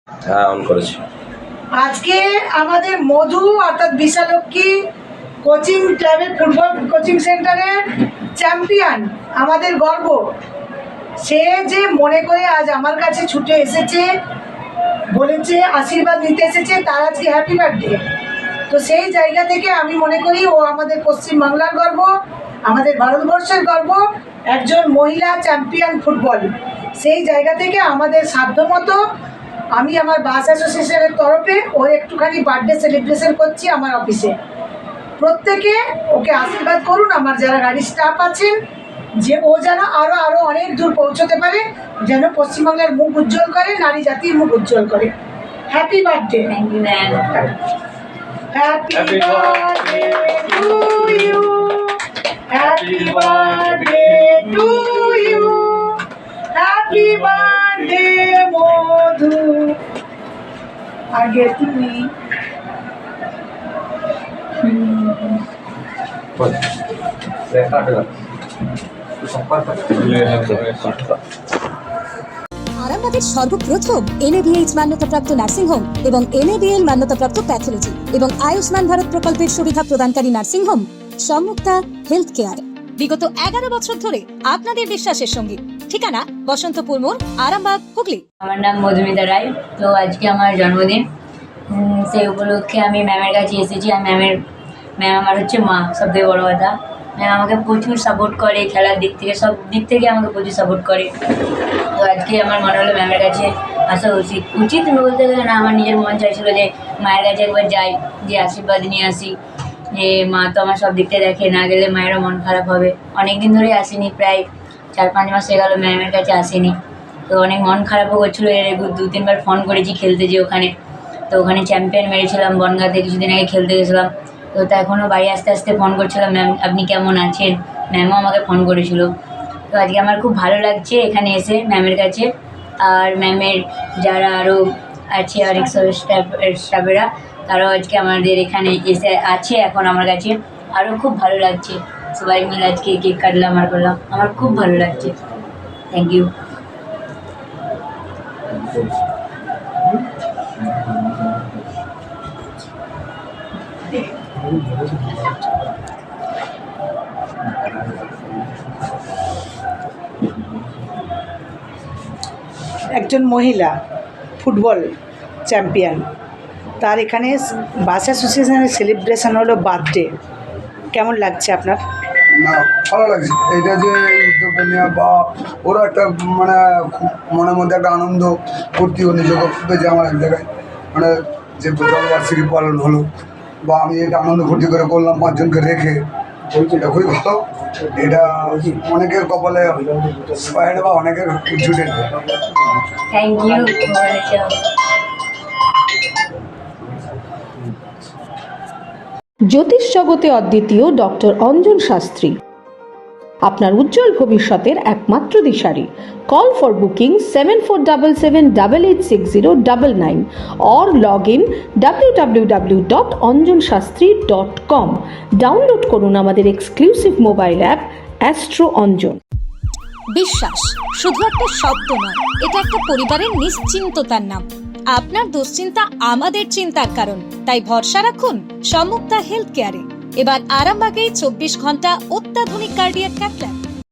হ্যাঁ, অন করেছি। আজকে আমাদের মধু অর্থাৎ বিশালক্ষী কোচিং ক্লাবের ফুটবল কোচিং সেন্টারের চ্যাম্পিয়ন, আমাদের গর্ব, সে যে মনে করে আজ আমার কাছে ছুটে এসেছে, বলেছে আশীর্বাদ নিতে এসেছে, তার আজকে হ্যাপি বার্থডে। তো সেই জায়গা থেকে আমি মনে করি ও আমাদের পশ্চিমবাংলার গর্ব, আমাদের ভারতবর্ষের গর্ব, একজন মহিলা চ্যাম্পিয়ন ফুটবল। সেই জায়গা থেকে আমাদের সাধ্যমতো আমি আমার বাস অ্যাসোসিয়েশনের তরফে ওর একটুখানি বার্থডে সেলিব্রেশন করছি আমার অফিসে। প্রত্যেকে ওকে আশীর্বাদ করুন, আমার যারা গাড়ির স্টাফ আছেন, যে ও যেন আরও আরও অনেক দূর পৌঁছতে পারে, যেন পশ্চিমবাংলার মুখ উজ্জ্বল করে, নারী জাতির মুখ উজ্জ্বল করে। Happy birthday. Thank you ma'am. Happy birthday to you. Happy birthday to you. Happy birthday মধু। আগে তুমি। আরামবাগের সর্বপ্রথম NABH মান্যতাপ্রাপ্ত নার্সিং হোম এবং NABL মান্যতাপ্রাপ্ত প্যাথোলজি এবং আয়ুষ্মান ভারত প্রকল্পের সুবিধা প্রদানকারী নার্সিং হোম সম্মুক্তা হেলথ কেয়ার। বিগত 11 বছর ধরে আপনাদের বিশ্বাসের সঙ্গী। ঠিকানা বসন্তপুর মোড়, আরামবাগ, হুগলি। আমার নাম মধুমিতা রায়। তো আজকে আমার জন্মদিন, সেই উপলক্ষে আমি ম্যামের কাছে এসেছি। আর ম্যাম আমার হচ্ছে মা, সবথেকে বড় কথা। ম্যাম আমাকে প্রচুর সাপোর্ট করে, খেলার দিক থেকে সব দিক থেকে আমাকে প্রচুর সাপোর্ট করে। তো আজকে আমার মনে হলো ম্যামের কাছে আসা উচিত বলতে গেলে না, আমার নিজের মন চাইছিল যে মায়ের কাছে একবার যাই, যে আশীর্বাদ নিয়ে আসি, যে মা তো আমার সব দিকটা দেখে, না গেলে মায়েরও মন খারাপ হবে। অনেক দিন ধরে আসিনি, প্রায় 4-5 মাস হয়ে গেল ম্যামের কাছে আসিনি। তো অনেক মন খারাপও করছিলো। এর 2-3 বার ফোন করেছি খেলতে, যে ওখানে তো ওখানে চ্যাম্পিয়ন মেরেছিলাম বনগাঁতে, কিছুদিন আগে খেলতে গেছিলাম। তো এখনও বাড়ি আসতে আসতে ফোন করছিলাম, ম্যাম আপনি কেমন আছেন। ম্যামও আমাকে ফোন করেছিল। তো আজকে আমার খুব ভালো লাগছে এখানে এসে ম্যামের কাছে। আর ম্যামের যারা আরও আছে আরেক স্টাফেরা, তারাও আজকে আমাদের এখানে এসে আছে এখন আমার কাছে। আরও খুব ভালো লাগছে, সবাই মিলে আজকে কেক কাটলাম আর করলাম, আমার খুব ভালো লাগছে। Thank you. একজন মহিলা ফুটবল চ্যাম্পিয়ন, তার এখানে বাস অ্যাসোসিয়েশনের সেলিব্রেশন হলো বার্থডে। কেমন লাগছে আপনার? না, ভালো লাগছে এটা যে এই উদ্যোগটা নেওয়া, বা ওরা একটা মানে খুব মনের মধ্যে একটা আনন্দ ফুর্তি নিজেকে পেয়েছে আমার এক জায়গায়, মানে যে জন্মবার্ষিকী পালন হলো, বা আমি এটা আনন্দ ফুর্তি করে করলাম 5 জনকে রেখে, এটা খুবই ভালো। এটা অনেকের কপালে হয় না, বা অনেকের জুটে। Thank you. জ্যোতিষ জগতে অদ্বিতীয় ডক্টর অঞ্জন শাস্ত্রী, আপনার উজ্জ্বল ভবিষ্যতের একমাত্র দিশারি। Call for booking 7477886099 or log in www.anjanshastri.com। Download করুন আমাদের exclusive mobile app astro Anjan. বিশ্বাস শুধু একটা শব্দ নয়, এটা একটা পরিবারের নিশ্চিন্ততার নাম। আপনার দুশ্চিন্তা আমাদের চিন্তার কারণ, তাই ভরসা রাখুন সম্মুক্তা হেলথ কেয়ারে। এবার আরামবাগে 24 ঘন্টা অত্যাধুনিক কার্ডিয়াক ক্যাথল্যাব।